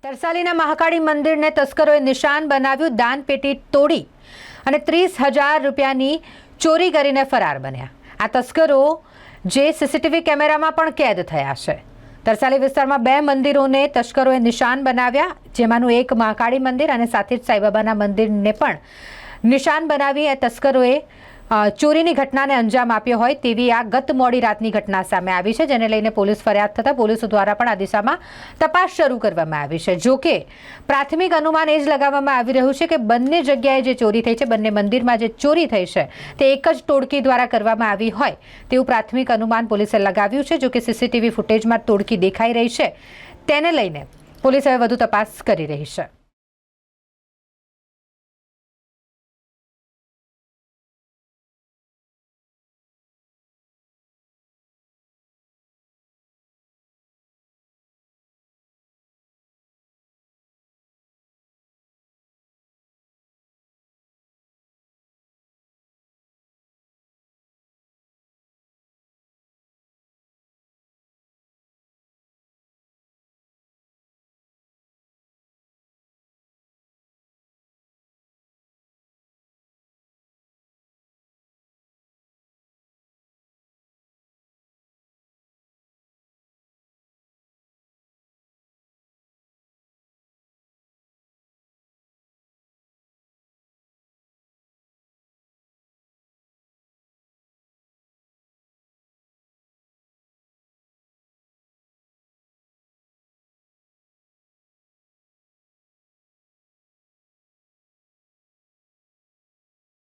તરસાલીના મહાકાળી મંદિરને તસ્કરોએ નિશાન બનાવ્યું, દાનપેટી તોડી અને 30,000 રૂપિયાની ચોરી કરીને ફરાર બન્યા। આ તસ્કરો જે સીસીટીવી કેમેરામાં પણ કેદ થયા છે। તરસાલી વિસ્તારમાં 2 મંદિરોને તસ્કરોએ નિશાન બનાવ્યા, જેમાંનું એક મહાકાળી મંદિર અને સાથે જ સાઈબાબાના મંદિરને પણ નિશાન બનાવી એ તસ્કરોએ ચોરીની ઘટનાને અંજામ આપ્યો હોય તેવી આ ગત મોડી રાતની ઘટના સામે આવી છે, જેને લઈને પોલીસ ફરિયાદ થતાં પોલીસ દ્વારા પણ આ દિશામાં તપાસ શરૂ કરવામાં આવી છે। જો કે પ્રાથમિક અનુમાન એ જ લગાવવામાં આવી રહ્યું છે કે બંને જગ્યાએ જે ચોરી થઈ છે, બંને મંદિરમાં જે ચોરી થઈ છે તે એક જ ટોળકી દ્વારા કરવામાં આવી હોય તેવું પ્રાથમિક અનુમાન પોલીસે લગાવ્યું છે। જો કે સીસીટીવી ફૂટેજમાં ટોળકી દેખાઈ રહી છે, તેને લઈને પોલીસ હવે વધુ તપાસ કરી રહી છે।